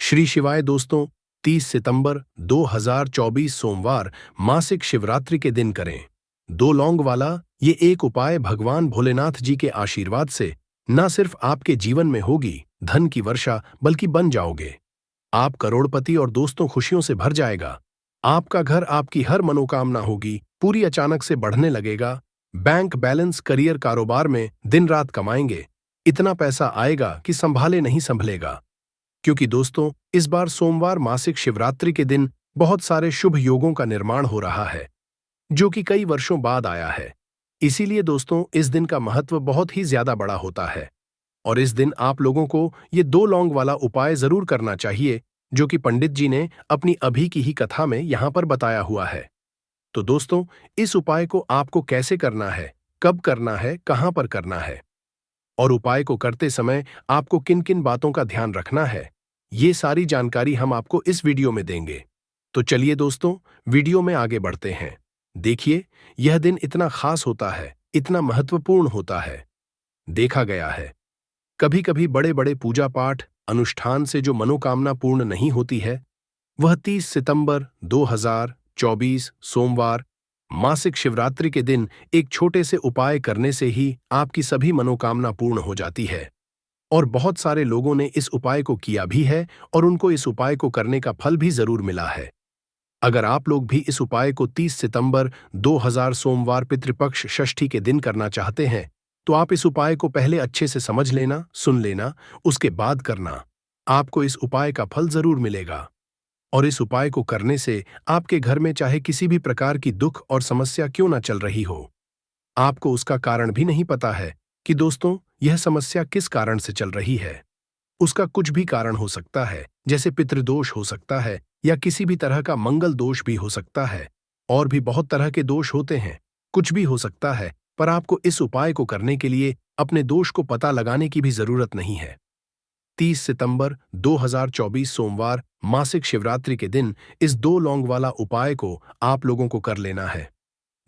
श्री शिवाय दोस्तों। 30 सितंबर 2024 सोमवार मासिक शिवरात्रि के दिन करें दो लौंग वाला ये एक उपाय भगवान भोलेनाथ जी के आशीर्वाद से न सिर्फ आपके जीवन में होगी धन की वर्षा बल्कि बन जाओगे आप करोड़पति और दोस्तों खुशियों से भर जाएगा। आपका घर आपकी हर मनोकामना होगी पूरी अचानक से बढ़ने लगेगा। बैंक बैलेंस करियर कारोबार में दिन रात कमाएंगे। इतना पैसा आएगा कि संभाले नहीं संभलेगा। क्योंकि दोस्तों इस बार सोमवार मासिक शिवरात्रि के दिन बहुत सारे शुभ योगों का निर्माण हो रहा है जो कि कई वर्षों बाद आया है। इसीलिए दोस्तों इस दिन का महत्व बहुत ही ज्यादा बड़ा होता है और इस दिन आप लोगों को ये दो लौंग वाला उपाय जरूर करना चाहिए जो कि पंडित जी ने अपनी अभी की ही कथा में यहां पर बताया हुआ है। तो दोस्तों इस उपाय को आपको कैसे करना है, कब करना है, कहां पर करना है और उपाय को करते समय आपको किन किन बातों का ध्यान रखना है, ये सारी जानकारी हम आपको इस वीडियो में देंगे। तो चलिए दोस्तों वीडियो में आगे बढ़ते हैं। देखिए यह दिन इतना खास होता है, इतना महत्वपूर्ण होता है। देखा गया है कभी कभी बड़े बड़े पूजा पाठ अनुष्ठान से जो मनोकामना पूर्ण नहीं होती है वह 30 सितंबर 2024 सोमवार मासिक शिवरात्रि के दिन एक छोटे से उपाय करने से ही आपकी सभी मनोकामना पूर्ण हो जाती है। और बहुत सारे लोगों ने इस उपाय को किया भी है और उनको इस उपाय को करने का फल भी जरूर मिला है। अगर आप लोग भी इस उपाय को 30 सितंबर 2000 सोमवार पितृपक्ष षष्ठी के दिन करना चाहते हैं तो आप इस उपाय को पहले अच्छे से समझ लेना, सुन लेना, उसके बाद करना। आपको इस उपाय का फल जरूर मिलेगा और इस उपाय को करने से आपके घर में चाहे किसी भी प्रकार की दुख और समस्या क्यों ना चल रही हो, आपको उसका कारण भी नहीं पता है कि दोस्तों यह समस्या किस कारण से चल रही है। उसका कुछ भी कारण हो सकता है, जैसे पितृदोष हो सकता है या किसी भी तरह का मंगल दोष भी हो सकता है। और भी बहुत तरह के दोष होते हैं, कुछ भी हो सकता है, पर आपको इस उपाय को करने के लिए अपने दोष को पता लगाने की भी जरूरत नहीं है। 30 सितंबर 2024 सोमवार मासिक शिवरात्रि के दिन इस दो लौंग वाला उपाय को आप लोगों को कर लेना है।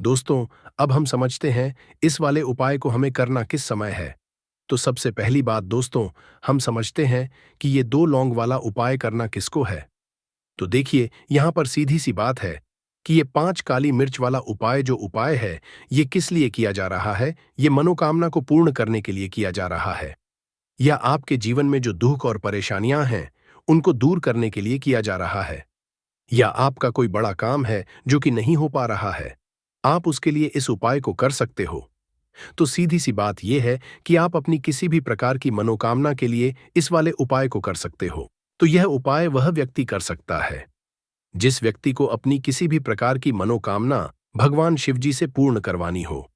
दोस्तों अब हम समझते हैं इस वाले उपाय को हमें करना किस समय है। तो सबसे पहली बात दोस्तों हम समझते हैं कि ये दो लौंग वाला उपाय करना किसको है। तो देखिए यहां पर सीधी सी बात है कि ये 5 काली मिर्च वाला उपाय जो उपाय है ये किस लिए किया जा रहा है। ये मनोकामना को पूर्ण करने के लिए किया जा रहा है या आपके जीवन में जो दुख और परेशानियां हैं उनको दूर करने के लिए किया जा रहा है या आपका कोई बड़ा काम है जो कि नहीं हो पा रहा है, आप उसके लिए इस उपाय को कर सकते हो। तो सीधी सी बात यह है कि आप अपनी किसी भी प्रकार की मनोकामना के लिए इस वाले उपाय को कर सकते हो। तो यह उपाय वह व्यक्ति कर सकता है जिस व्यक्ति को अपनी किसी भी प्रकार की मनोकामना भगवान शिव जी से पूर्ण करवानी हो।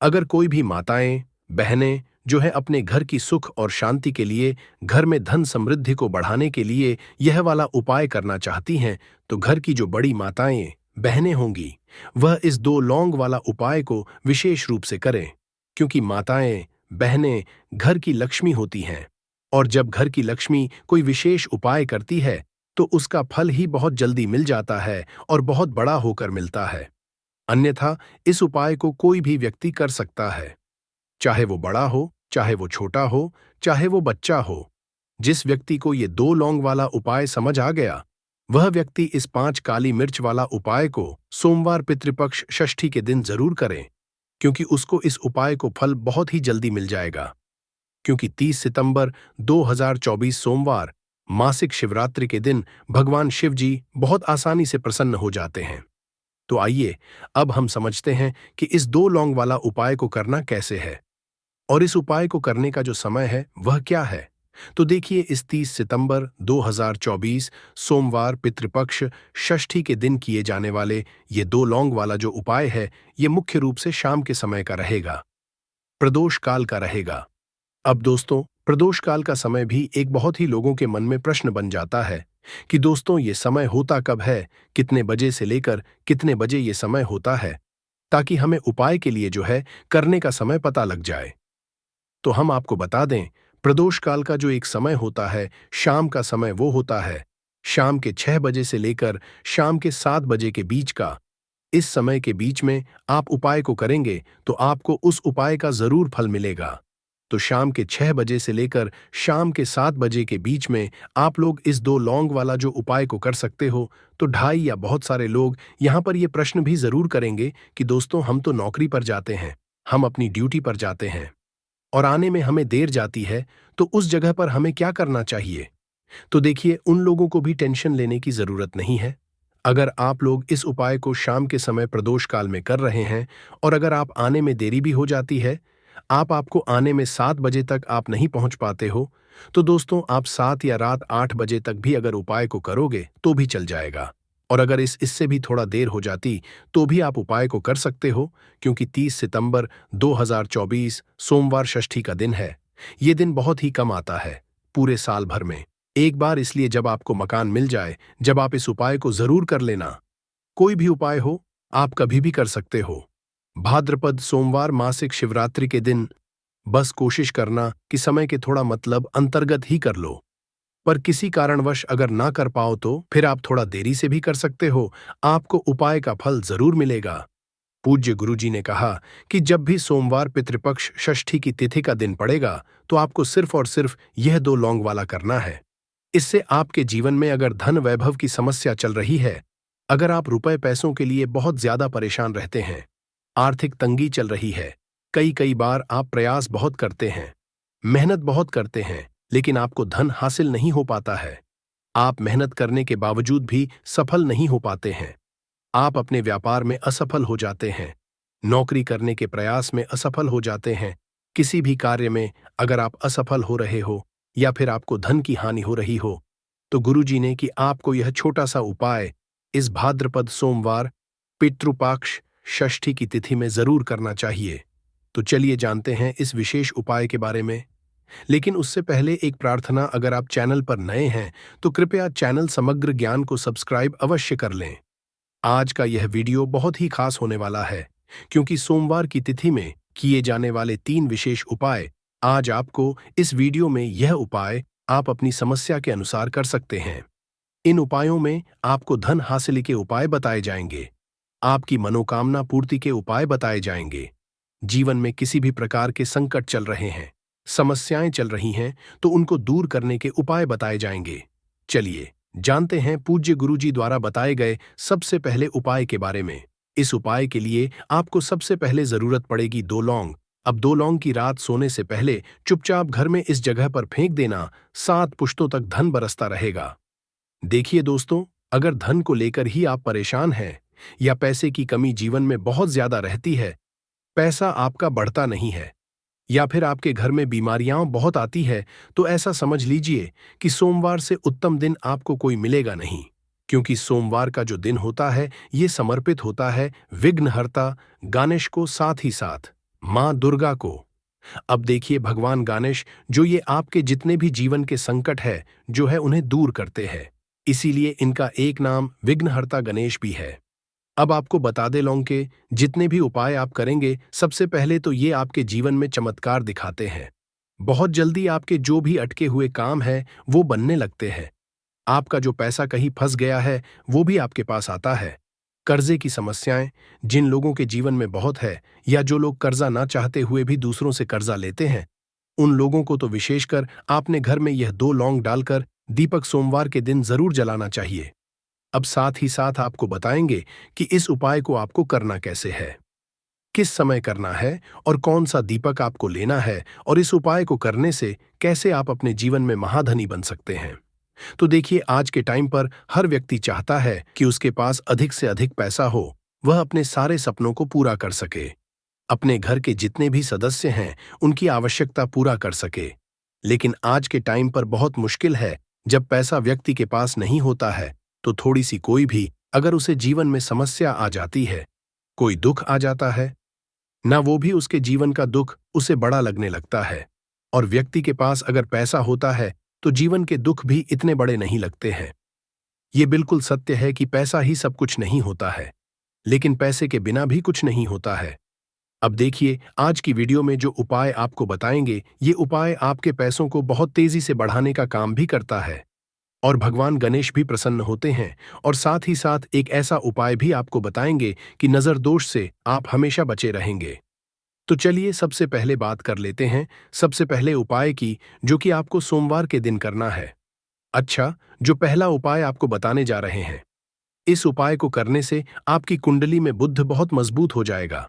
अगर कोई भी माताएं बहनें जो है अपने घर की सुख और शांति के लिए, घर में धन समृद्धि को बढ़ाने के लिए यह वाला उपाय करना चाहती हैं तो घर की जो बड़ी माताएं बहनें होंगी वह इस दो लौंग वाला उपाय को विशेष रूप से करें। क्योंकि माताएं बहनें घर की लक्ष्मी होती हैं और जब घर की लक्ष्मी कोई विशेष उपाय करती है तो उसका फल ही बहुत जल्दी मिल जाता है और बहुत बड़ा होकर मिलता है। अन्यथा इस उपाय को कोई भी व्यक्ति कर सकता है, चाहे वो बड़ा हो, चाहे वो छोटा हो, चाहे वो बच्चा हो। जिस व्यक्ति को ये दो लौंग वाला उपाय समझ आ गया वह व्यक्ति इस 5 काली मिर्च वाला उपाय को सोमवार पितृपक्ष षष्ठी के दिन जरूर करें क्योंकि उसको इस उपाय को फल बहुत ही जल्दी मिल जाएगा। क्योंकि 30 सितंबर 2024 सोमवार मासिक शिवरात्रि के दिन भगवान शिव जी बहुत आसानी से प्रसन्न हो जाते हैं। तो आइए अब हम समझते हैं कि इस दो लौंग वाला उपाय को करना कैसे है और इस उपाय को करने का जो समय है वह क्या है। तो देखिए इस 30 सितंबर 2024 सोमवार पितृपक्ष षष्ठी के दिन किए जाने वाले ये दो लौंग वाला जो उपाय है ये मुख्य रूप से शाम के समय का रहेगा, प्रदोष काल का रहेगा। अब दोस्तों प्रदोष काल का समय भी एक बहुत ही लोगों के मन में प्रश्न बन जाता है कि दोस्तों ये समय होता कब है, कितने बजे से लेकर कितने बजे ये समय होता है, ताकि हमें उपाय के लिए जो है करने का समय पता लग जाए। तो हम आपको बता दें प्रदोष काल का जो एक समय होता है शाम का समय वो होता है शाम के 6 बजे से लेकर शाम के 7 बजे के बीच का। इस समय के बीच में आप उपाय को करेंगे तो आपको उस उपाय का जरूर फल मिलेगा। तो शाम के 6 बजे से लेकर शाम के 7 बजे के बीच में आप लोग इस 2 लौंग वाला जो उपाय को कर सकते हो। तो ढाई या बहुत सारे लोग यहाँ पर ये प्रश्न भी जरूर करेंगे कि दोस्तों हम तो नौकरी पर जाते हैं, हम अपनी ड्यूटी पर जाते हैं और आने में हमें देर जाती है, तो उस जगह पर हमें क्या करना चाहिए? तो देखिए, उन लोगों को भी टेंशन लेने की जरूरत नहीं है। अगर आप लोग इस उपाय को शाम के समय प्रदोष काल में कर रहे हैं और अगर आप आने में देरी भी हो जाती है, आपको आने में 7 बजे तक आप नहीं पहुंच पाते हो, तो दोस्तों आप 7 या रात 8 बजे तक भी अगर उपाय को करोगे तो भी चल जाएगा। और अगर इससे भी थोड़ा देर हो जाती तो भी आप उपाय को कर सकते हो, क्योंकि 30 सितंबर 2024 सोमवार षष्ठी का दिन है। ये दिन बहुत ही कम आता है पूरे साल भर में एक बार, इसलिए जब आपको मकान मिल जाए, जब आप इस उपाय को जरूर कर लेना। कोई भी उपाय हो, आप कभी भी कर सकते हो। भाद्रपद सोमवार मासिक शिवरात्रि के दिन बस कोशिश करना कि समय के थोड़ा मतलब अंतर्गत ही कर लो। पर किसी कारणवश अगर ना कर पाओ तो फिर आप थोड़ा देरी से भी कर सकते हो, आपको उपाय का फल जरूर मिलेगा। पूज्य गुरुजी ने कहा कि जब भी सोमवार पितृपक्ष षष्ठी की तिथि का दिन पड़ेगा तो आपको सिर्फ और सिर्फ यह 2 लौंग वाला करना है। इससे आपके जीवन में अगर धन वैभव की समस्या चल रही है, अगर आप रुपए पैसों के लिए बहुत ज्यादा परेशान रहते हैं, आर्थिक तंगी चल रही है, कई बार आप प्रयास बहुत करते हैं, मेहनत बहुत करते हैं, लेकिन आपको धन हासिल नहीं हो पाता है, आप मेहनत करने के बावजूद भी सफल नहीं हो पाते हैं, आप अपने व्यापार में असफल हो जाते हैं, नौकरी करने के प्रयास में असफल हो जाते हैं, किसी भी कार्य में अगर आप असफल हो रहे हो या फिर आपको धन की हानि हो रही हो, तो गुरुजी ने कि आपको यह छोटा सा उपाय इस भाद्रपद सोमवार पितृपक्ष षष्ठी की तिथि में जरूर करना चाहिए। तो चलिए जानते हैं इस विशेष उपाय के बारे में। लेकिन उससे पहले एक प्रार्थना, अगर आप चैनल पर नए हैं तो कृपया चैनल समग्र ज्ञान को सब्सक्राइब अवश्य कर लें। आज का यह वीडियो बहुत ही खास होने वाला है, क्योंकि सोमवार की तिथि में किए जाने वाले 3 विशेष उपाय, आज आपको इस वीडियो में यह उपाय आप अपनी समस्या के अनुसार कर सकते हैं। इन उपायों में आपको धन हासिल के उपाय बताए जाएंगे, आपकी मनोकामना पूर्ति के उपाय बताए जाएंगे। जीवन में किसी भी प्रकार के संकट चल रहे हैं, समस्याएं चल रही हैं, तो उनको दूर करने के उपाय बताए जाएंगे। चलिए जानते हैं पूज्य गुरुजी द्वारा बताए गए सबसे पहले उपाय के बारे में। इस उपाय के लिए आपको सबसे पहले जरूरत पड़ेगी 2 लौंग। अब 2 लौंग की रात सोने से पहले चुपचाप घर में इस जगह पर फेंक देना, 7 पुश्तों तक धन बरसता रहेगा। देखिए दोस्तों, अगर धन को लेकर ही आप परेशान हैं या पैसे की कमी जीवन में बहुत ज्यादा रहती है, पैसा आपका बढ़ता नहीं है, या फिर आपके घर में बीमारियां बहुत आती है, तो ऐसा समझ लीजिए कि सोमवार से उत्तम दिन आपको कोई मिलेगा नहीं, क्योंकि सोमवार का जो दिन होता है ये समर्पित होता है विघ्नहर्ता गणेश को, साथ ही साथ मां दुर्गा को। अब देखिए, भगवान गणेश जो ये आपके जितने भी जीवन के संकट है जो है उन्हें दूर करते हैं, इसीलिए इनका एक नाम विघ्नहर्ता गणेश भी है। अब आपको बता दे लौंग के जितने भी उपाय आप करेंगे, सबसे पहले तो ये आपके जीवन में चमत्कार दिखाते हैं। बहुत जल्दी आपके जो भी अटके हुए काम है वो बनने लगते हैं। आपका जो पैसा कहीं फंस गया है वो भी आपके पास आता है। कर्जे की समस्याएं जिन लोगों के जीवन में बहुत है, या जो लोग कर्जा ना चाहते हुए भी दूसरों से कर्जा लेते हैं, उन लोगों को तो विशेषकर आपने घर में यह 2 लौंग डालकर दीपक सोमवार के दिन जरूर जलाना चाहिए। अब साथ ही साथ आपको बताएंगे कि इस उपाय को आपको करना कैसे है, किस समय करना है और कौन सा दीपक आपको लेना है, और इस उपाय को करने से कैसे आप अपने जीवन में महाधनी बन सकते हैं। तो देखिए, आज के टाइम पर हर व्यक्ति चाहता है कि उसके पास अधिक से अधिक पैसा हो, वह अपने सारे सपनों को पूरा कर सके, अपने घर के जितने भी सदस्य हैं उनकी आवश्यकता पूरा कर सके। लेकिन आज के टाइम पर बहुत मुश्किल है, जब पैसा व्यक्ति के पास नहीं होता है तो थोड़ी सी कोई भी अगर उसे जीवन में समस्या आ जाती है, कोई दुख आ जाता है ना, वो भी उसके जीवन का दुख उसे बड़ा लगने लगता है। और व्यक्ति के पास अगर पैसा होता है तो जीवन के दुख भी इतने बड़े नहीं लगते हैं। ये बिल्कुल सत्य है कि पैसा ही सब कुछ नहीं होता है, लेकिन पैसे के बिना भी कुछ नहीं होता है। अब देखिए, आज की वीडियो में जो उपाय आपको बताएंगे, ये उपाय आपके पैसों को बहुत तेजी से बढ़ाने का काम भी करता है, और भगवान गणेश भी प्रसन्न होते हैं। और साथ ही साथ एक ऐसा उपाय भी आपको बताएंगे कि नजर दोष से आप हमेशा बचे रहेंगे। तो चलिए सबसे पहले बात कर लेते हैं सबसे पहले उपाय की, जो कि आपको सोमवार के दिन करना है। अच्छा, जो पहला उपाय आपको बताने जा रहे हैं, इस उपाय को करने से आपकी कुंडली में बुध बहुत मजबूत हो जाएगा।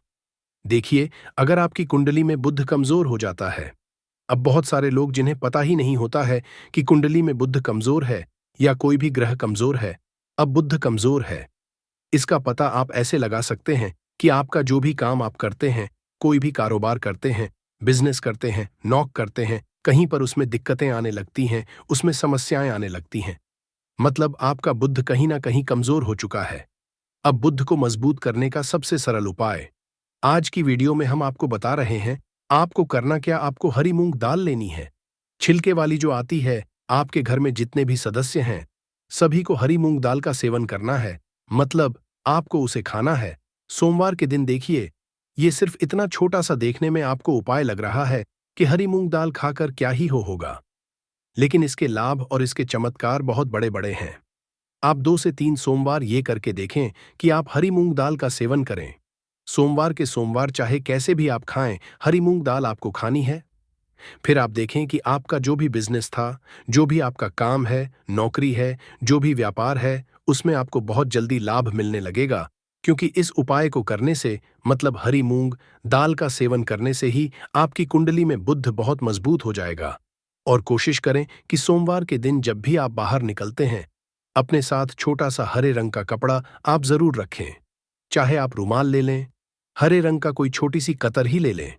देखिए, अगर आपकी कुंडली में बुध कमजोर हो जाता है, अब बहुत सारे लोग जिन्हें पता ही नहीं होता है कि कुंडली में बुध कमजोर है या कोई भी ग्रह कमजोर है, अब बुध कमजोर है। इसका पता आप ऐसे लगा सकते हैं कि आपका जो भी काम आप करते हैं, कोई भी कारोबार करते हैं, बिजनेस करते हैं, नौक करते हैं, कहीं पर उसमें दिक्कतें आने लगती हैं, उसमें समस्याएं आने लगती हैं। मतलब आपका बुध कहीं ना कहीं कमजोर हो चुका है। अब बुध को मजबूत करने का सबसे सरल उपाय आज की वीडियो में हम आपको बता रहे हैं। आपको करना क्या, आपको हरी मूंग दाल लेनी है, छिलके वाली जो आती है। आपके घर में जितने भी सदस्य हैं, सभी को हरी मूंग दाल का सेवन करना है, मतलब आपको उसे खाना है सोमवार के दिन। देखिए, ये सिर्फ इतना छोटा सा देखने में आपको उपाय लग रहा है कि हरी मूंग दाल खाकर क्या ही होगा, लेकिन इसके लाभ और इसके चमत्कार बहुत बड़े बड़े हैं। आप 2 से 3 सोमवार ये करके देखें कि आप हरी मूंग दाल का सेवन करें। सोमवार के सोमवार चाहे कैसे भी आप खाएं, हरी मूंग दाल आपको खानी है। फिर आप देखें कि आपका जो भी बिजनेस था, जो भी आपका काम है, नौकरी है, जो भी व्यापार है, उसमें आपको बहुत जल्दी लाभ मिलने लगेगा। क्योंकि इस उपाय को करने से, मतलब हरी मूंग दाल का सेवन करने से ही आपकी कुंडली में बुध बहुत मजबूत हो जाएगा। और कोशिश करें कि सोमवार के दिन जब भी आप बाहर निकलते हैं, अपने साथ छोटा सा हरे रंग का कपड़ा आप जरूर रखें। चाहे आप रुमाल ले लें, हरे रंग का कोई छोटी सी कतर ही ले लें।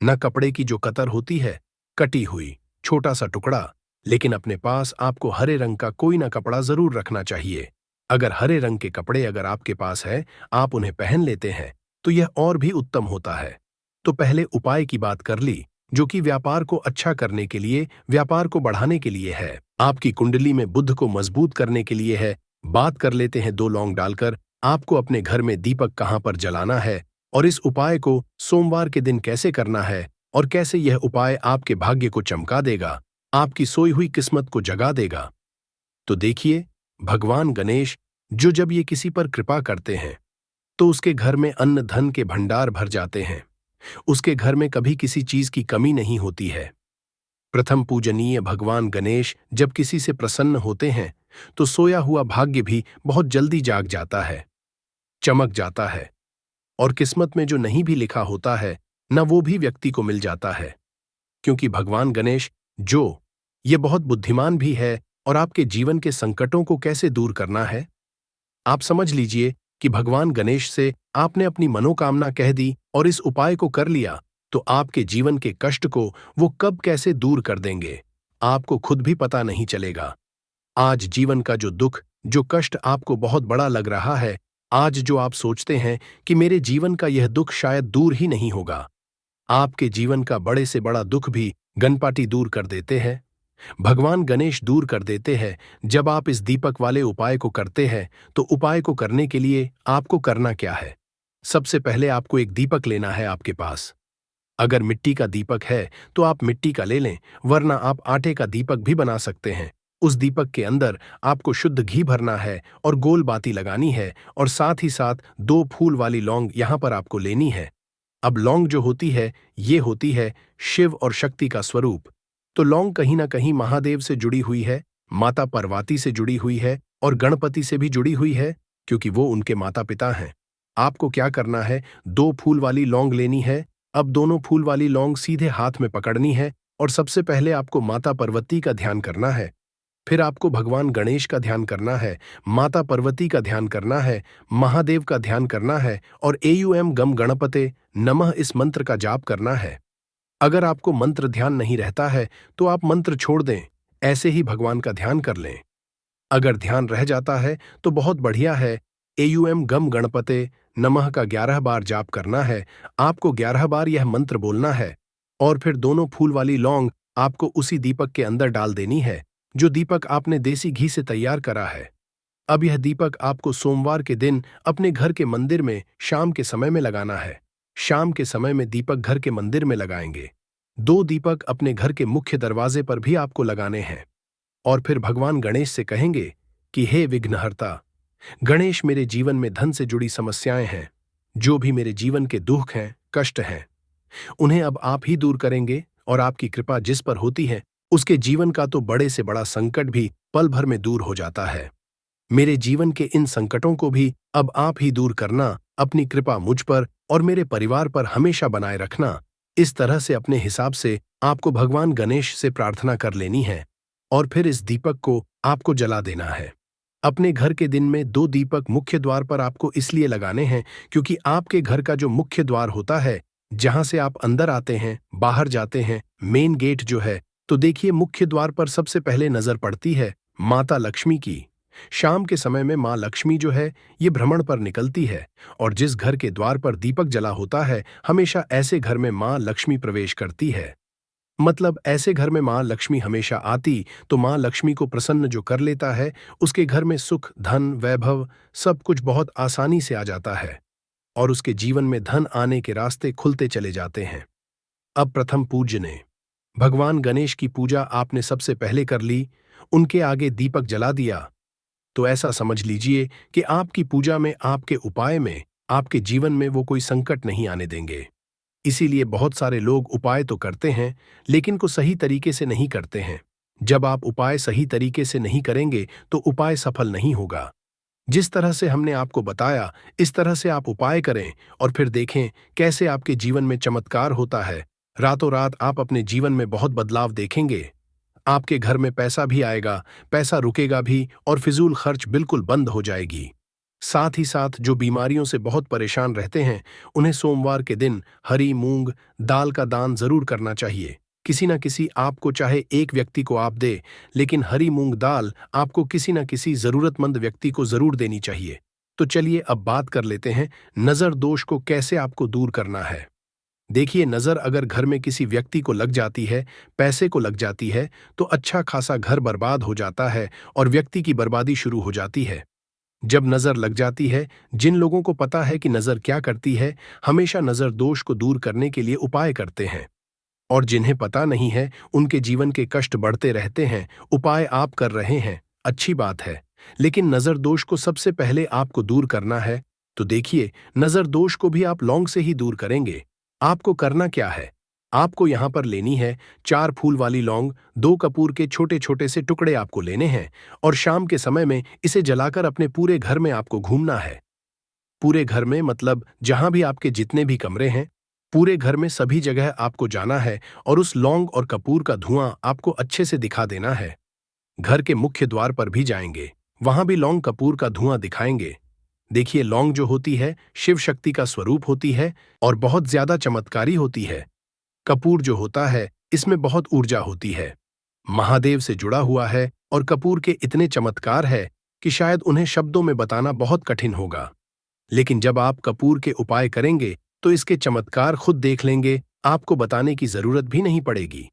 न कपड़े की जो कतर होती है, कटी हुई छोटा सा टुकड़ा, लेकिन अपने पास आपको हरे रंग का कोई ना कपड़ा जरूर रखना चाहिए। अगर हरे रंग के कपड़े अगर आपके पास है, आप उन्हें पहन लेते हैं, तो यह और भी उत्तम होता है। तो पहले उपाय की बात कर ली, जो कि व्यापार को अच्छा करने के लिए, व्यापार को बढ़ाने के लिए है, आपकी कुंडली में बुध को मजबूत करने के लिए है। बात कर लेते हैं 2 लौंग डालकर आपको अपने घर में दीपक कहां पर जलाना है, और इस उपाय को सोमवार के दिन कैसे करना है, और कैसे यह उपाय आपके भाग्य को चमका देगा, आपकी सोई हुई किस्मत को जगा देगा। तो देखिए, भगवान गणेश जो जब ये किसी पर कृपा करते हैं, तो उसके घर में अन्न धन के भंडार भर जाते हैं। उसके घर में कभी किसी चीज की कमी नहीं होती है। प्रथम पूजनीय भगवान गणेश जब किसी से प्रसन्न होते हैं, तो सोया हुआ भाग्य भी बहुत जल्दी जाग जाता है, चमक जाता है, और किस्मत में जो नहीं भी लिखा होता है, न वो भी व्यक्ति को मिल जाता है। क्योंकि भगवान गणेश जो ये बहुत बुद्धिमान भी है, और आपके जीवन के संकटों को कैसे दूर करना है, आप समझ लीजिए कि भगवान गणेश से आपने अपनी मनोकामना कह दी और इस उपाय को कर लिया, तो आपके जीवन के कष्ट को वो कब कैसे दूर कर देंगे, आपको खुद भी पता नहीं चलेगा। आज जीवन का जो दुख, जो कष्ट आपको बहुत बड़ा लग रहा है, आज जो आप सोचते हैं कि मेरे जीवन का यह दुख शायद दूर ही नहीं होगा, आपके जीवन का बड़े से बड़ा दुख भी गणपति दूर कर देते हैं, भगवान गणेश दूर कर देते हैं। जब आप इस दीपक वाले उपाय को करते हैं, तो उपाय को करने के लिए आपको करना क्या है? सबसे पहले आपको एक दीपक लेना है आपके पास। अगर मिट्टी का दीपक है, तो आप मिट्टी का ले लें, वरना आप आटे का दीपक भी बना सकते हैं। उस दीपक के अंदर आपको शुद्ध घी भरना है और गोल बाती लगानी है, और साथ ही साथ 2 फूल वाली लौंग यहां पर आपको लेनी है। अब लौंग जो होती है, ये होती है शिव और शक्ति का स्वरूप। तो लौंग कहीं ना कहीं महादेव से जुड़ी हुई है, माता पार्वती से जुड़ी हुई है, और गणपति से भी जुड़ी हुई है, क्योंकि वो उनके माता पिता हैं। आपको क्या करना है, 2 फूल वाली लौंग लेनी है। अब दोनों फूल वाली लौंग सीधे हाथ में पकड़नी है, और सबसे पहले आपको माता पार्वती का ध्यान करना है। फिर आपको भगवान गणेश का ध्यान करना है, माता पार्वती का ध्यान करना है, महादेव का ध्यान करना है, और एयूएम गम गणपते नमः इस मंत्र का जाप करना है। अगर आपको मंत्र ध्यान नहीं रहता है, तो आप मंत्र छोड़ दें, ऐसे ही भगवान का ध्यान कर लें। अगर ध्यान रह जाता है तो बहुत बढ़िया है। एयूएम गम गणपते नमः का 11 बार जाप करना है। आपको 11 बार यह मंत्र बोलना है, और फिर दोनों फूल वाली लौंग आपको उसी दीपक के अंदर डाल देनी है, जो दीपक आपने देसी घी से तैयार करा है। अब यह दीपक आपको सोमवार के दिन अपने घर के मंदिर में शाम के समय में लगाना है। शाम के समय में दीपक घर के मंदिर में लगाएंगे। 2 दीपक अपने घर के मुख्य दरवाजे पर भी आपको लगाने हैं, और फिर भगवान गणेश से कहेंगे कि हे विघ्नहर्ता गणेश, मेरे जीवन में धन से जुड़ी समस्याएं हैं, जो भी मेरे जीवन के दुख हैं, कष्ट हैं, उन्हें अब आप ही दूर करेंगे और आपकी कृपा जिस पर होती है उसके जीवन का तो बड़े से बड़ा संकट भी पल भर में दूर हो जाता है। मेरे जीवन के इन संकटों को भी अब आप ही दूर करना, अपनी कृपा मुझ पर और मेरे परिवार पर हमेशा बनाए रखना। इस तरह से अपने हिसाब से आपको भगवान गणेश से प्रार्थना कर लेनी है और फिर इस दीपक को आपको जला देना है। अपने घर के दिन में 2 दीपक मुख्य द्वार पर आपको इसलिए लगाने हैं क्योंकि आपके घर का जो मुख्य द्वार होता है, जहां से आप अंदर आते हैं, बाहर जाते हैं, मेन गेट जो है, तो देखिए मुख्य द्वार पर सबसे पहले नजर पड़ती है माता लक्ष्मी की। शाम के समय में माँ लक्ष्मी जो है ये भ्रमण पर निकलती है और जिस घर के द्वार पर दीपक जला होता है हमेशा ऐसे घर में माँ लक्ष्मी प्रवेश करती है। मतलब ऐसे घर में माँ लक्ष्मी हमेशा आती तो माँ लक्ष्मी को प्रसन्न जो कर लेता है उसके घर में सुख, धन, वैभव सब कुछ बहुत आसानी से आ जाता है और उसके जीवन में धन आने के रास्ते खुलते चले जाते हैं। अब प्रथम पूजने भगवान गणेश की पूजा आपने सबसे पहले कर ली, उनके आगे दीपक जला दिया, तो ऐसा समझ लीजिए कि आपकी पूजा में, आपके उपाय में, आपके जीवन में वो कोई संकट नहीं आने देंगे। इसीलिए बहुत सारे लोग उपाय तो करते हैं लेकिन को सही तरीके से नहीं करते हैं। जब आप उपाय सही तरीके से नहीं करेंगे तो उपाय सफल नहीं होगा। जिस तरह से हमने आपको बताया इस तरह से आप उपाय करें और फिर देखें कैसे आपके जीवन में चमत्कार होता है। रातों रात आप अपने जीवन में बहुत बदलाव देखेंगे। आपके घर में पैसा भी आएगा, पैसा रुकेगा भी और फिजूल खर्च बिल्कुल बंद हो जाएगी। साथ ही साथ जो बीमारियों से बहुत परेशान रहते हैं उन्हें सोमवार के दिन हरी मूंग दाल का दान जरूर करना चाहिए। किसी न किसी आपको, चाहे एक व्यक्ति को आप दे, लेकिन हरी मूंग दाल आपको किसी न किसी जरूरतमंद व्यक्ति को जरूर देनी चाहिए। तो चलिए अब बात कर लेते हैं नजर दोष को कैसे आपको दूर करना है। देखिए, नजर अगर घर में किसी व्यक्ति को लग जाती है, पैसे को लग जाती है, तो अच्छा खासा घर बर्बाद हो जाता है और व्यक्ति की बर्बादी शुरू हो जाती है। जब नजर लग जाती है, जिन लोगों को पता है कि नजर क्या करती है, हमेशा नजर दोष को दूर करने के लिए उपाय करते हैं, और जिन्हें पता नहीं है उनके जीवन के कष्ट बढ़ते रहते हैं। उपाय आप कर रहे हैं, अच्छी बात है, लेकिन नजर दोष को सबसे पहले आपको दूर करना है। तो देखिए, नजर दोष को भी आप लौंग से ही दूर करेंगे। आपको करना क्या है, आपको यहां पर लेनी है 4 फूल वाली लौंग, 2 कपूर के छोटे छोटे से टुकड़े आपको लेने हैं और शाम के समय में इसे जलाकर अपने पूरे घर में आपको घूमना है। पूरे घर में मतलब जहां भी आपके जितने भी कमरे हैं, पूरे घर में सभी जगह आपको जाना है और उस लौंग और कपूर का धुआं आपको अच्छे से दिखा देना है। घर के मुख्य द्वार पर भी जाएंगे, वहां भी लौंग कपूर का धुआं दिखाएंगे। देखिए, लौंग जो होती है शिव शक्ति का स्वरूप होती है और बहुत ज्यादा चमत्कारी होती है। कपूर जो होता है इसमें बहुत ऊर्जा होती है, महादेव से जुड़ा हुआ है और कपूर के इतने चमत्कार है कि शायद उन्हें शब्दों में बताना बहुत कठिन होगा। लेकिन जब आप कपूर के उपाय करेंगे तो इसके चमत्कार खुद देख लेंगे, आपको बताने की जरूरत भी नहीं पड़ेगी।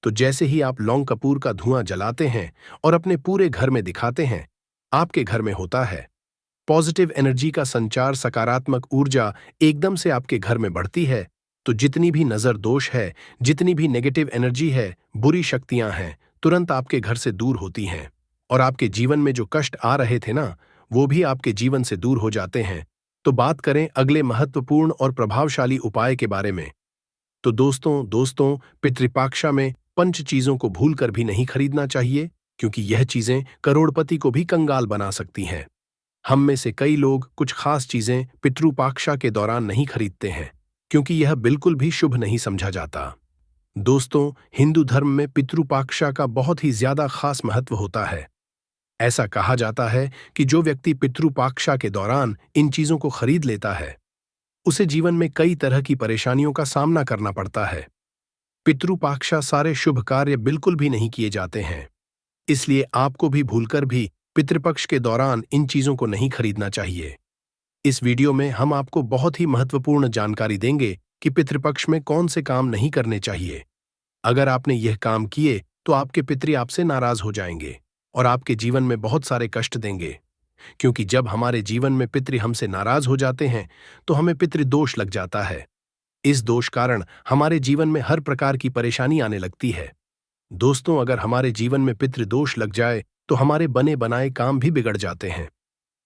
तो जैसे ही आप लौंग कपूर का धुआं जलाते हैं और अपने पूरे घर में दिखाते हैं, आपके घर में होता है पॉजिटिव एनर्जी का संचार, सकारात्मक ऊर्जा एकदम से आपके घर में बढ़ती है। तो जितनी भी नजर दोष है, जितनी भी नेगेटिव एनर्जी है, बुरी शक्तियां हैं, तुरंत आपके घर से दूर होती हैं और आपके जीवन में जो कष्ट आ रहे थे ना, वो भी आपके जीवन से दूर हो जाते हैं। तो बात करें अगले महत्वपूर्ण और प्रभावशाली उपाय के बारे में। तो दोस्तों पितृपाक्षा में पंच चीजों को भूलकर भी नहीं खरीदना चाहिए, क्योंकि यह चीजें करोड़पति को भी कंगाल बना सकती हैं। हम में से कई लोग कुछ खास चीजें पितृपाक्षा के दौरान नहीं खरीदते हैं क्योंकि यह बिल्कुल भी शुभ नहीं समझा जाता। दोस्तों, हिंदू धर्म में पितृपाक्षा का बहुत ही ज्यादा खास महत्व होता है। ऐसा कहा जाता है कि जो व्यक्ति पितृपाक्षा के दौरान इन चीजों को खरीद लेता है उसे जीवन में कई तरह की परेशानियों का सामना करना पड़ता है। पितृपाक्षा सारे शुभ कार्य बिल्कुल भी नहीं किए जाते हैं, इसलिए आपको भी भूलकर भी पितृपक्ष के दौरान इन चीजों को नहीं खरीदना चाहिए। इस वीडियो में हम आपको बहुत ही महत्वपूर्ण जानकारी देंगे कि पितृपक्ष में कौन से काम नहीं करने चाहिए। अगर आपने यह काम किए तो आपके पितृ आपसे नाराज हो जाएंगे और आपके जीवन में बहुत सारे कष्ट देंगे, क्योंकि जब हमारे जीवन में पितृ हमसे नाराज हो जाते हैं तो हमें पितृ दोष लग जाता है। इस दोष कारण हमारे जीवन में हर प्रकार की परेशानी आने लगती है। दोस्तों, अगर हमारे जीवन में पितृ दोष लग जाए तो हमारे बने बनाए काम भी बिगड़ जाते हैं।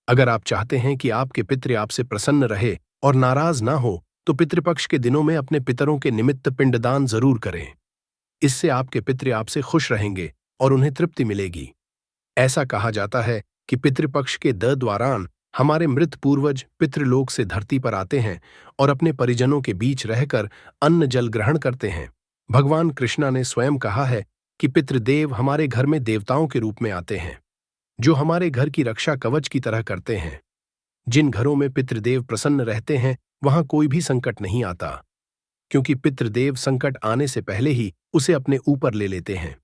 अगर आप चाहते हैं कि आपके पितृ आपसे प्रसन्न रहे और नाराज ना हो, तो पितृपक्ष के दिनों में अपने पितरों के निमित्त पिंडदान जरूर करें। इससे आपके पितृ आपसे खुश रहेंगे और उन्हें तृप्ति मिलेगी। ऐसा कहा जाता है कि पितृपक्ष के दौरान हमारे मृत पूर्वज पितृलोक से धरती पर आते हैं और अपने परिजनों के बीच रहकर अन्न जल ग्रहण करते हैं। भगवान कृष्णा ने स्वयं कहा है कि पितृदेव हमारे घर में देवताओं के रूप में आते हैं, जो हमारे घर की रक्षा कवच की तरह करते हैं। जिन घरों में पितृदेव प्रसन्न रहते हैं वहां कोई भी संकट नहीं आता, क्योंकि पितृदेव संकट आने से पहले ही उसे अपने ऊपर ले लेते हैं।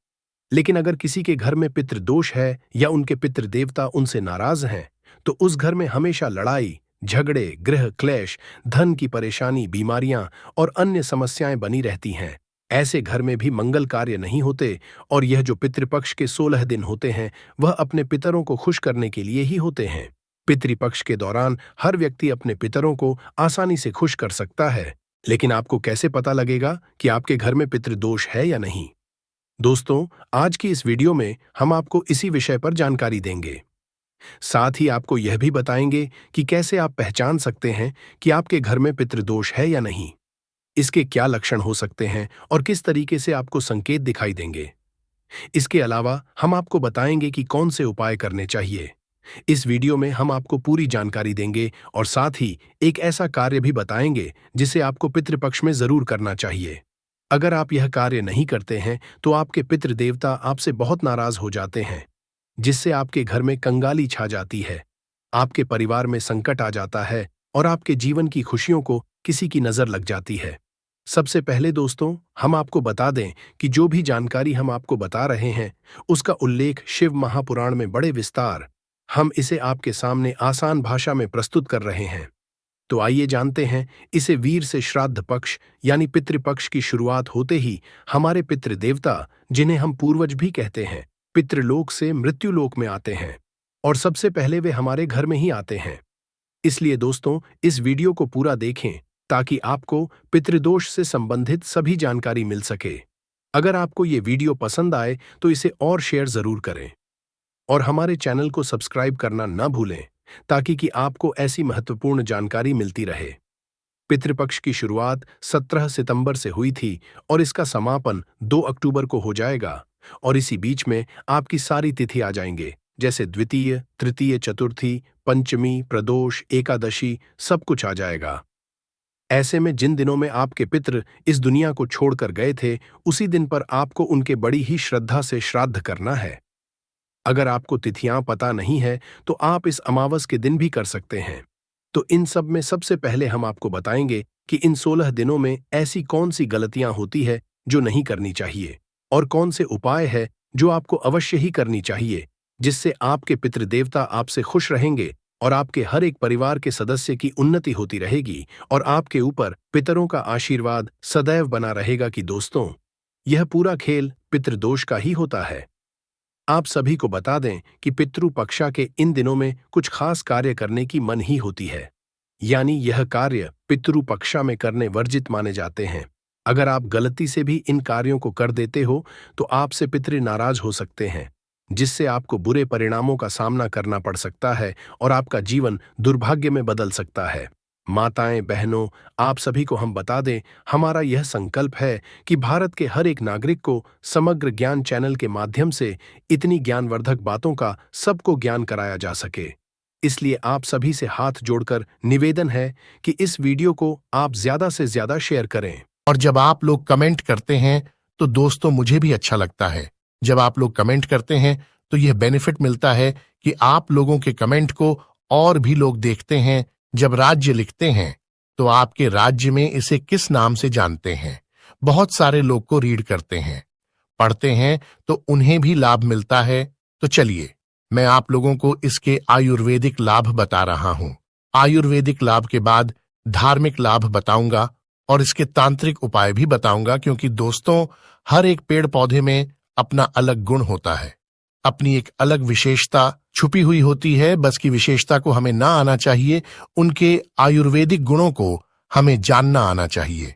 लेकिन अगर किसी के घर में पितृदोष है या उनके पितृदेवता उनसे नाराज हैं, तो उस घर में हमेशा लड़ाई, झगड़े, गृह क्लेश, धन की परेशानी, बीमारियां और अन्य समस्याएं बनी रहती हैं। ऐसे घर में भी मंगल कार्य नहीं होते और यह जो पितृपक्ष के 16 दिन होते हैं वह अपने पितरों को खुश करने के लिए ही होते हैं। पितृपक्ष के दौरान हर व्यक्ति अपने पितरों को आसानी से खुश कर सकता है, लेकिन आपको कैसे पता लगेगा कि आपके घर में पितृदोष है या नहीं? दोस्तों, आज की इस वीडियो में हम आपको इसी विषय पर जानकारी देंगे। साथ ही आपको यह भी बताएंगे कि कैसे आप पहचान सकते हैं कि आपके घर में पितृदोष है या नहीं, इसके क्या लक्षण हो सकते हैं और किस तरीके से आपको संकेत दिखाई देंगे। इसके अलावा हम आपको बताएंगे कि कौन से उपाय करने चाहिए। इस वीडियो में हम आपको पूरी जानकारी देंगे और साथ ही एक ऐसा कार्य भी बताएंगे जिसे आपको पितृपक्ष में जरूर करना चाहिए। अगर आप यह कार्य नहीं करते हैं तो आपके पितृदेवता आपसे बहुत नाराज हो जाते हैं, जिससे आपके घर में कंगाली छा जाती है, आपके परिवार में संकट आ जाता है और आपके जीवन की खुशियों को किसी की नजर लग जाती है। सबसे पहले दोस्तों, हम आपको बता दें कि जो भी जानकारी हम आपको बता रहे हैं उसका उल्लेख शिव महापुराण में बड़े विस्तार हम इसे आपके सामने आसान भाषा में प्रस्तुत कर रहे हैं। तो आइए जानते हैं, इसे वीर से श्राद्ध पक्ष यानी पितृपक्ष की शुरुआत होते ही हमारे पितृदेवता, जिन्हें हम पूर्वज भी कहते हैं, पितृलोक से मृत्युलोक में आते हैं और सबसे पहले वे हमारे घर में ही आते हैं। इसलिए दोस्तों, इस वीडियो को पूरा देखें ताकि आपको पितृदोष से संबंधित सभी जानकारी मिल सके। अगर आपको ये वीडियो पसंद आए तो इसे और शेयर जरूर करें और हमारे चैनल को सब्सक्राइब करना न भूलें ताकि कि आपको ऐसी महत्वपूर्ण जानकारी मिलती रहे। पितृपक्ष की शुरुआत 17 सितंबर से हुई थी और इसका समापन 2 अक्टूबर को हो जाएगा और इसी बीच में आपकी सारी तिथि आ जाएंगे, जैसे द्वितीय, तृतीय, चतुर्थी, पंचमी, प्रदोष, एकादशी, सब कुछ आ जाएगा। ऐसे में जिन दिनों में आपके पितृ इस दुनिया को छोड़कर गए थे, उसी दिन पर आपको उनके बड़ी ही श्रद्धा से श्राद्ध करना है। अगर आपको तिथियां पता नहीं है तो आप इस अमावस के दिन भी कर सकते हैं। तो इन सब में सबसे पहले हम आपको बताएंगे कि इन 16 दिनों में ऐसी कौन सी गलतियां होती है जो नहीं करनी चाहिए और कौन से उपाय है जो आपको अवश्य ही करनी चाहिए, जिससे आपके पितृदेवता आपसे खुश रहेंगे और आपके हर एक परिवार के सदस्य की उन्नति होती रहेगी और आपके ऊपर पितरों का आशीर्वाद सदैव बना रहेगा। कि दोस्तों, यह पूरा खेल पितृदोष का ही होता है। आप सभी को बता दें कि पितृपक्षा के इन दिनों में कुछ खास कार्य करने की मन ही होती है, यानी यह कार्य पितृपक्षा में करने वर्जित माने जाते हैं। अगर आप गलती से भी इन कार्यों को कर देते हो तो आपसे पितृ नाराज हो सकते हैं, जिससे आपको बुरे परिणामों का सामना करना पड़ सकता है और आपका जीवन दुर्भाग्य में बदल सकता है। माताएं, बहनों, आप सभी को हम बता दें, हमारा यह संकल्प है कि भारत के हर एक नागरिक को समग्र ज्ञान चैनल के माध्यम से इतनी ज्ञानवर्धक बातों का सबको ज्ञान कराया जा सके। इसलिए आप सभी से हाथ जोड़कर निवेदन है कि इस वीडियो को आप ज्यादा से ज्यादा शेयर करें। और जब आप लोग कमेंट करते हैं तो दोस्तों मुझे भी अच्छा लगता है। जब आप लोग कमेंट करते हैं तो यह बेनिफिट मिलता है कि आप लोगों के कमेंट को और भी लोग देखते हैं। जब राज्य लिखते हैं तो आपके राज्य में इसे किस नाम से जानते हैं, बहुत सारे लोग को रीड करते हैं, पढ़ते हैं तो उन्हें भी लाभ मिलता है। तो चलिए मैं आप लोगों को इसके आयुर्वेदिक लाभ बता रहा हूं। आयुर्वेदिक लाभ के बाद धार्मिक लाभ बताऊंगा और इसके तांत्रिक उपाय भी बताऊंगा, क्योंकि दोस्तों हर एक पेड़ पौधे में अपना अलग गुण होता है, अपनी एक अलग विशेषता छुपी हुई होती है। बस की विशेषता को हमें ना आना चाहिए, उनके आयुर्वेदिक गुणों को हमें जानना आना चाहिए।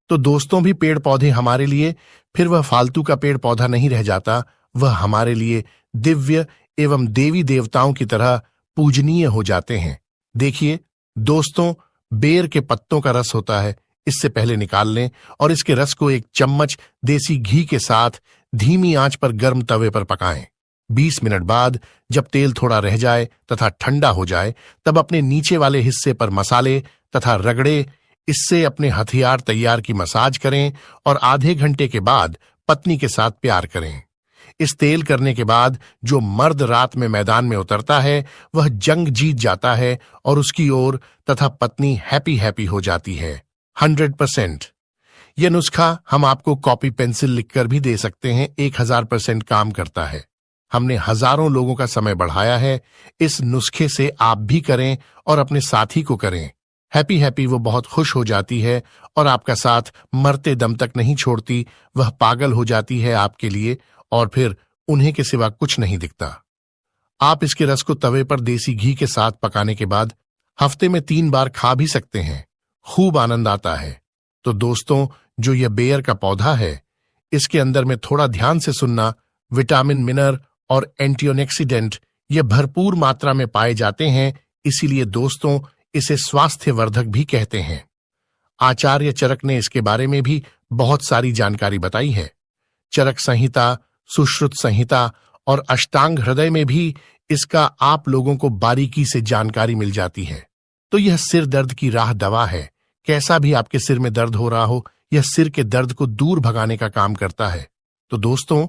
तो दोस्तों भी पेड़ पौधे हमारे लिए फिर वह फालतू का पेड़ पौधा नहीं रह जाता, वह हमारे लिए दिव्य एवं देवी देवताओं की तरह पूजनीय हो जाते हैं। देखिए दोस्तों, बेर के पत्तों का रस होता है, इससे पहले निकाल लें और इसके रस को एक चम्मच देसी घी के साथ धीमी आंच पर गर्म तवे पर पकाएं। 20 मिनट बाद जब तेल थोड़ा रह जाए तथा ठंडा हो जाए, तब अपने नीचे वाले हिस्से पर मसाले तथा रगड़े, इससे अपने हथियार तैयार की मसाज करें और आधे घंटे के बाद पत्नी के साथ प्यार करें। इस तेल करने के बाद जो मर्द रात में मैदान में उतरता है वह जंग जीत जाता है और उसकी ओर तथा पत्नी हैप्पी हैप्पी हो जाती है। 100%। यह नुस्खा हम आपको कॉपी पेंसिल लिखकर भी दे सकते हैं। 1000% काम करता है। हमने हजारों लोगों का समय बढ़ाया है। इस नुस्खे से आप भी करें और अपने साथी को करें। हैप्पी हैप्पी वो बहुत खुश हो जाती है और आपका साथ मरते दम तक नहीं छोड़ती। वह पागल हो जाती है आपके लिए और फिर उन्हें के सिवा कुछ नहीं दिखता। आप इसके रस को तवे पर देसी घी के साथ पकाने के बाद हफ्ते में 3 बार खा भी सकते हैं। खूब आनंद आता है। तो दोस्तों, जो यह बेर का पौधा है, इसके अंदर में थोड़ा ध्यान से सुनना, विटामिन, मिनरल और एंटीऑक्सीडेंट ये भरपूर मात्रा में पाए जाते हैं। इसीलिए दोस्तों, इसे स्वास्थ्यवर्धक भी कहते हैं। आचार्य चरक ने इसके बारे में भी बहुत सारी जानकारी बताई है। चरक संहिता, सुश्रुत संहिता और अष्टांग हृदय में भी इसका आप लोगों को बारीकी से जानकारी मिल जाती है। तो यह सिर दर्द की राह दवा है। कैसा भी आपके सिर में दर्द हो रहा हो, यह सिर के दर्द को दूर भगाने का काम करता है। तो दोस्तों,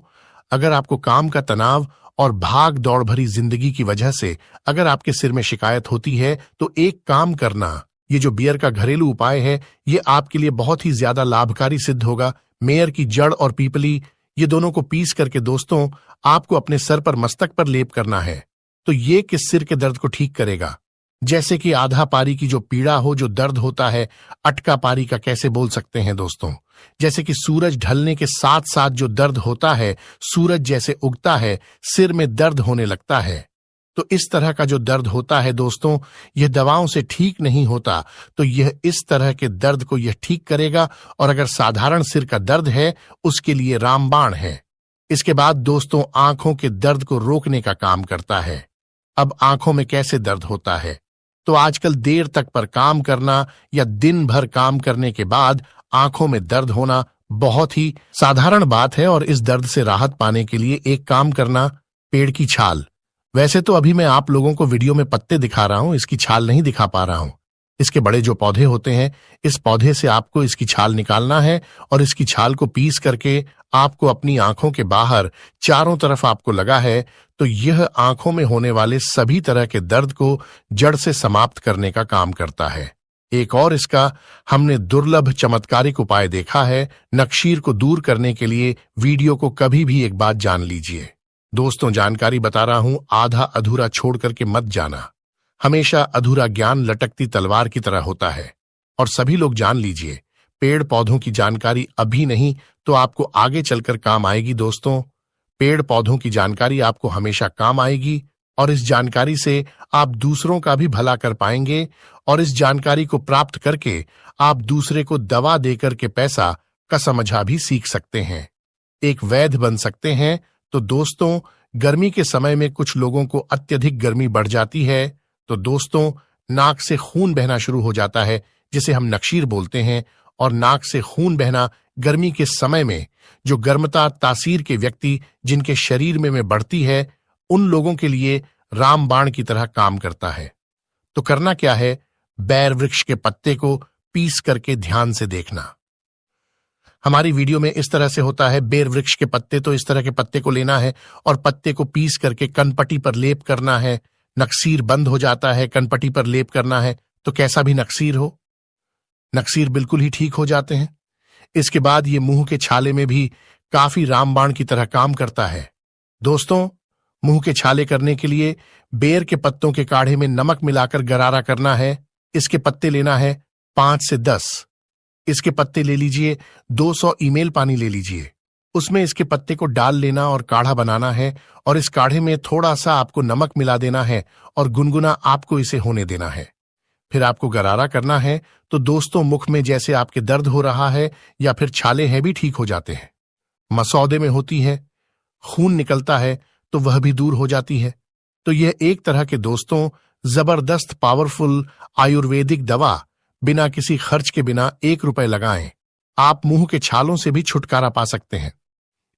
अगर आपको काम का तनाव और भाग दौड़ भरी जिंदगी की वजह से अगर आपके सिर में शिकायत होती है, तो एक काम करना, ये जो बियर का घरेलू उपाय है, ये आपके लिए बहुत ही ज्यादा लाभकारी सिद्ध होगा। मेयर की जड़ और पीपली, ये दोनों को पीस करके दोस्तों आपको अपने सर पर, मस्तक पर लेप करना है। तो ये किस सिर के दर्द को ठीक करेगा। जैसे कि आधा पारी की जो पीड़ा हो, जो दर्द होता है, अटका पारी का कैसे बोल सकते हैं दोस्तों। जैसे कि सूरज ढलने के साथ साथ जो दर्द होता है, सूरज जैसे उगता है, सिर में दर्द होने लगता है। तो इस तरह का जो दर्द होता है दोस्तों, यह दवाओं से ठीक नहीं होता। तो यह इस तरह के दर्द को यह ठीक करेगा। और अगर साधारण सिर का दर्द है, उसके लिए रामबाण है। इसके बाद दोस्तों, आंखों के दर्द को रोकने का काम करता है। अब आंखों में कैसे दर्द होता है, तो आजकल देर तक पर काम करना या दिन भर काम करने के बाद आंखों में दर्द होना बहुत ही साधारण बात है। और इस दर्द से राहत पाने के लिए एक काम करना, पेड़ की छाल। वैसे तो अभी मैं आप लोगों को वीडियो में पत्ते दिखा रहा हूं, इसकी छाल नहीं दिखा पा रहा हूं। इसके बड़े जो पौधे होते हैं, इस पौधे से आपको इसकी छाल निकालना है और इसकी छाल को पीस करके आपको अपनी आंखों के बाहर चारों तरफ आपको लगा है। तो यह आंखों में होने वाले सभी तरह के दर्द को जड़ से समाप्त करने का काम करता है। एक और इसका हमने दुर्लभ चमत्कारिक उपाय देखा है। नक्शीर को दूर करने के लिए वीडियो को कभी भी एक बात जान लीजिए। दोस्तों, जानकारी बता रहा हूं, आधा अधूरा छोड़ करके मत जाना। हमेशा अधूरा ज्ञान लटकती तलवार की तरह होता है। और सभी लोग जान लीजिए, पेड़ पौधों की जानकारी अभी नहीं तो आपको आगे चलकर काम आएगी। दोस्तों, पेड़ पौधों की जानकारी आपको हमेशा काम आएगी और इस जानकारी से आप दूसरों का भी भला कर पाएंगे। और इस जानकारी को प्राप्त करके आप दूसरे को दवा देकर के पैसा का समझा भी सीख सकते हैं, एक वैद्य बन सकते हैं। तो दोस्तों, गर्मी के समय में कुछ लोगों को अत्यधिक गर्मी बढ़ जाती है। तो दोस्तों, नाक से खून बहना शुरू हो जाता है, जिसे हम नक्शीर बोलते हैं। और नाक से खून बहना गर्मी के समय में जो गर्मता तासीर के व्यक्ति जिनके शरीर में बढ़ती है, उन लोगों के लिए रामबाण की तरह काम करता है। तो करना क्या है, बैर वृक्ष के पत्ते को पीस करके ध्यान से देखना। हमारी वीडियो में इस तरह से होता है, बेर वृक्ष के पत्ते, तो इस तरह के पत्ते को लेना है और पत्ते को पीस करके कनपटी पर लेप करना है। नक्सीर बंद हो जाता है, कनपटी पर लेप करना है, तो कैसा भी नक्सीर हो, नक्सीर बिल्कुल ही ठीक हो जाते हैं। इसके बाद ये मुंह के छाले में भी काफी रामबाण की तरह काम करता है। दोस्तों, मुंह के छाले करने के लिए बेर के पत्तों के काढ़े में नमक मिलाकर गरारा करना है। इसके पत्ते लेना है 5 से 10। इसके पत्ते ले लीजिए, 200 ईमेल पानी ले लीजिए, उसमें इसके पत्ते को डाल लेना और काढ़ा बनाना है। और इस काढ़े में थोड़ा सा आपको नमक मिला देना है और गुनगुना आपको इसे होने देना है। फिर आपको गरारा करना है। तो दोस्तों, मुख में जैसे आपके दर्द हो रहा है या फिर छाले हैं भी ठीक हो जाते हैं। मसौदे में होती है, खून निकलता है, तो वह भी दूर हो जाती है। तो यह एक तरह के दोस्तों जबरदस्त पावरफुल आयुर्वेदिक दवा बिना किसी खर्च के, बिना 1 रुपए लगाएं, आप मुंह के छालों से भी छुटकारा पा सकते हैं।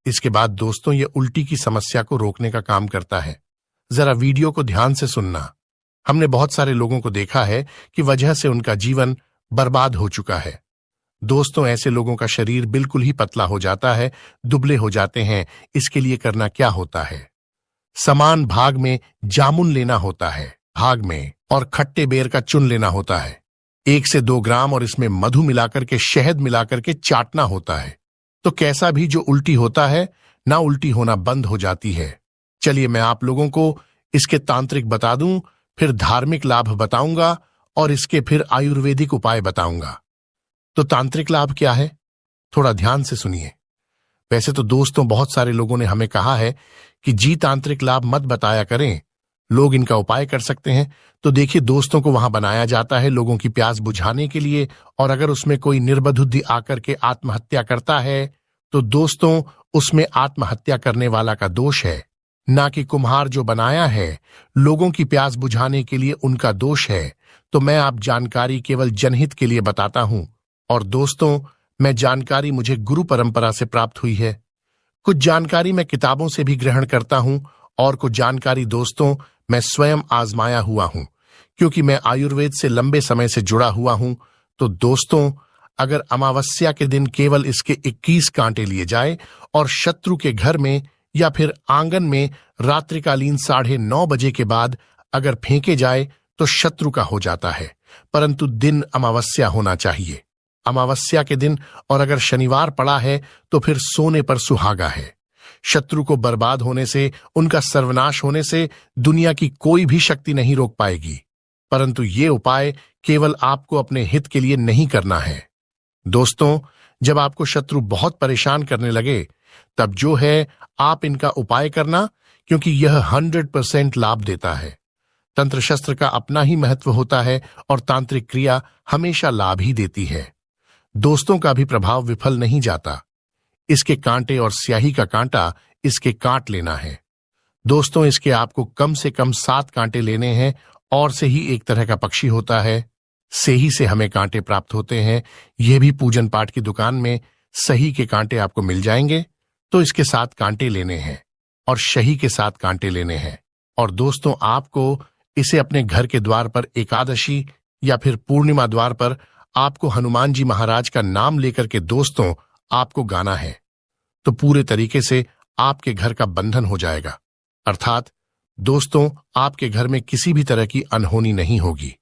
इसके बाद दोस्तों, ये उल्टी की समस्या को रोकने का काम करता है। जरा वीडियो को ध्यान से सुनना। हमने बहुत सारे लोगों को देखा है कि वजह से उनका जीवन बर्बाद हो चुका है। दोस्तों, ऐसे लोगों का शरीर बिल्कुल ही पतला हो जाता है, दुबले हो जाते हैं। इसके लिए करना क्या होता है? समान भाग में जामुन लेना होता है, भाग में, और खट्टे बेर का चुन लेना होता है, 1 से 2 ग्राम, और इसमें मधु मिलाकर के, शहद मिलाकर के चाटना होता है। तो कैसा भी जो उल्टी होता है ना, उल्टी होना बंद हो जाती है। चलिए मैं आप लोगों को इसके तांत्रिक बता दूं, फिर धार्मिक लाभ बताऊंगा और इसके फिर आयुर्वेदिक उपाय बताऊंगा। तो तांत्रिक लाभ क्या है, थोड़ा ध्यान से सुनिए। वैसे तो दोस्तों, बहुत सारे लोगों ने हमें कहा है कि जी तांत्रिक लाभ मत बताया करें, लोग इनका उपाय कर सकते हैं। तो देखिए दोस्तों, को वहां बनाया जाता है लोगों की प्यास बुझाने के लिए, और अगर उसमें कोई निर्बुद्धि आकर के आत्महत्या करता है तो दोस्तों, उसमें आत्महत्या करने वाला का दोष है, ना कि कुम्हार जो बनाया है लोगों की प्यास बुझाने के लिए उनका दोष है। तो मैं आप जानकारी केवल जनहित के लिए बताता हूं। और दोस्तों, मैं जानकारी मुझे गुरु परंपरा से प्राप्त हुई है। कुछ जानकारी मैं किताबों से भी ग्रहण करता हूं, और कुछ जानकारी दोस्तों मैं स्वयं आजमाया हुआ हूं, क्योंकि मैं आयुर्वेद से लंबे समय से जुड़ा हुआ हूं। तो दोस्तों, अगर अमावस्या के दिन केवल इसके 21 कांटे लिए जाए और शत्रु के घर में या फिर आंगन में रात्रिकालीन 9:30 बजे के बाद अगर फेंके जाए तो शत्रु का हो जाता है, परंतु दिन अमावस्या होना चाहिए, अमावस्या के दिन। और अगर शनिवार पड़ा है तो फिर सोने पर सुहागा है। शत्रु को बर्बाद होने से, उनका सर्वनाश होने से दुनिया की कोई भी शक्ति नहीं रोक पाएगी। परंतु ये उपाय केवल आपको अपने हित के लिए नहीं करना है। दोस्तों, जब आपको शत्रु बहुत परेशान करने लगे, तब जो है आप इनका उपाय करना, क्योंकि यह 100% लाभ देता है। तंत्र शस्त्र का अपना ही महत्व होता है और तांत्रिक क्रिया हमेशा लाभ ही देती है। दोस्तों का भी प्रभाव विफल नहीं जाता। इसके कांटे और स्याही का कांटा इसके काट लेना है। दोस्तों, इसके आपको कम से कम 7 कांटे लेने हैं, और से ही एक तरह का पक्षी होता है, से ही से हमें कांटे प्राप्त होते हैं। यह भी पूजन पाठ की दुकान में सही के कांटे आपको मिल जाएंगे। तो इसके 7 कांटे लेने हैं और शही के 7 कांटे लेने हैं। और दोस्तों, आपको इसे अपने घर के द्वार पर एकादशी या फिर पूर्णिमा द्वार पर आपको हनुमान जी महाराज का नाम लेकर के दोस्तों आपको गाना है। तो पूरे तरीके से आपके घर का बंधन हो जाएगा, अर्थात दोस्तों आपके घर में किसी भी तरह की अनहोनी नहीं होगी।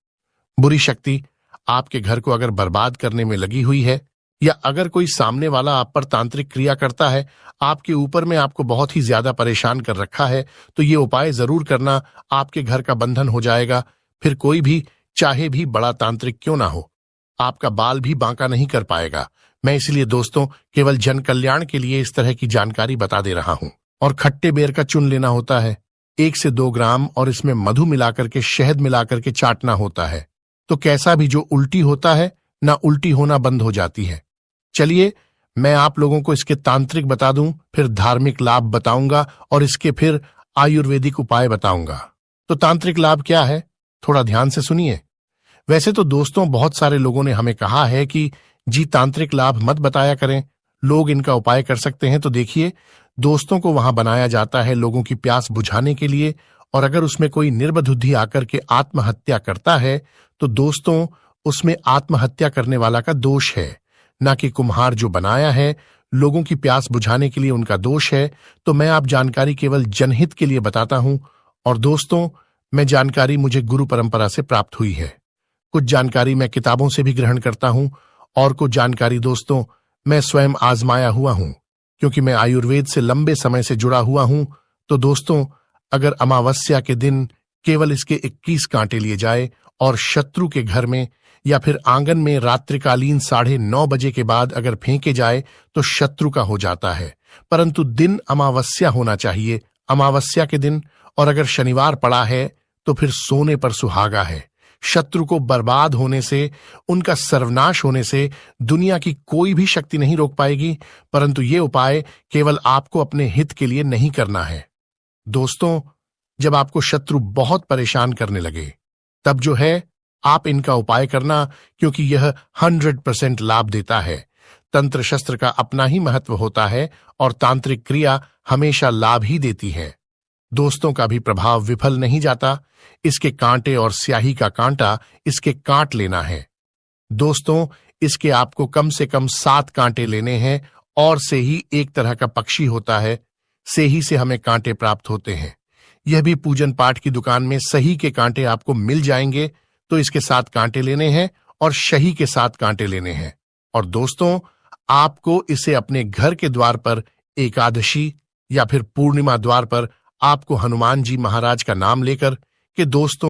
बुरी शक्ति आपके घर को अगर बर्बाद करने में लगी हुई है, या अगर कोई सामने वाला आप पर तांत्रिक क्रिया करता है, आपके ऊपर में आपको बहुत ही ज्यादा परेशान कर रखा है, तो ये उपाय जरूर करना, आपके घर का बंधन हो जाएगा। फिर कोई भी, चाहे भी बड़ा तांत्रिक क्यों ना हो, आपका बाल भी बांका नहीं कर पाएगा। मैं इसलिए दोस्तों केवल जन कल्याण के लिए इस तरह की जानकारी बता दे रहा हूं। और खट्टे बेर का चुन लेना होता है 1 से 2 ग्राम, और इसमें मधु मिलाकर के, शहद मिलाकर के चाटना होता है। तो कैसा भी जो उल्टी होता है ना, उल्टी होना बंद हो जाती है। चलिए मैं आप लोगों को इसके तांत्रिक बता दूं, फिर धार्मिक लाभ बताऊंगा और इसके फिर आयुर्वेदिक उपाय बताऊंगा। तो तांत्रिक लाभ क्या है, थोड़ा ध्यान से सुनिए। वैसे तो दोस्तों, बहुत सारे लोगों ने हमें कहा है कि जी तांत्रिक लाभ मत बताया करें, लोग इनका उपाय कर सकते हैं। तो देखिए दोस्तों, को वहां बनाया जाता है लोगों की प्यास बुझाने के लिए, और अगर उसमें कोई निर्बुद्धि आकर के आत्महत्या करता है तो दोस्तों उसमें आत्महत्या करने वाला का दोष है, ना कि कुम्हार जो बनाया है लोगों की प्यास बुझाने के लिए उनका दोष है। तो मैं आप जानकारी केवल जनहित के लिए बताता हूं। और दोस्तों, मैं जानकारी मुझे गुरु परंपरा से प्राप्त हुई है। कुछ जानकारी मैं किताबों से भी ग्रहण करता हूं, और कुछ जानकारी दोस्तों मैं स्वयं आजमाया हुआ हूं, क्योंकि मैं आयुर्वेद से लंबे समय से जुड़ा हुआ हूं। तो दोस्तों, अगर अमावस्या के दिन केवल इसके 21 कांटे लिए जाए और शत्रु के घर में या फिर आंगन में रात्रिकालीन 9:30 बजे के बाद अगर फेंके जाए तो शत्रु का हो जाता है, परंतु दिन अमावस्या होना चाहिए, अमावस्या के दिन। और अगर शनिवार पड़ा है तो फिर सोने पर सुहागा है। शत्रु को बर्बाद होने से, उनका सर्वनाश होने से दुनिया की कोई भी शक्ति नहीं रोक पाएगी। परंतु ये उपाय केवल आपको अपने हित के लिए नहीं करना है। दोस्तों, जब आपको शत्रु बहुत परेशान करने लगे, तब जो है आप इनका उपाय करना, क्योंकि यह 100% लाभ देता है। तंत्र शस्त्र का अपना ही महत्व होता है और तांत्रिक क्रिया हमेशा लाभ ही देती है। दोस्तों का भी प्रभाव विफल नहीं जाता। इसके कांटे और स्याही का कांटा इसके काट लेना है। दोस्तों, इसके आपको कम से कम 7 कांटे लेने हैं और से ही एक तरह का पक्षी होता है, से ही से हमें कांटे प्राप्त होते हैं। यह भी पूजन पाठ की दुकान में सही के कांटे आपको मिल जाएंगे। तो इसके 7 कांटे लेने हैं और शही के 7 कांटे लेने हैं। और दोस्तों, आपको इसे अपने घर के द्वार पर एकादशी या फिर पूर्णिमा द्वार पर आपको हनुमान जी महाराज का नाम लेकर के दोस्तों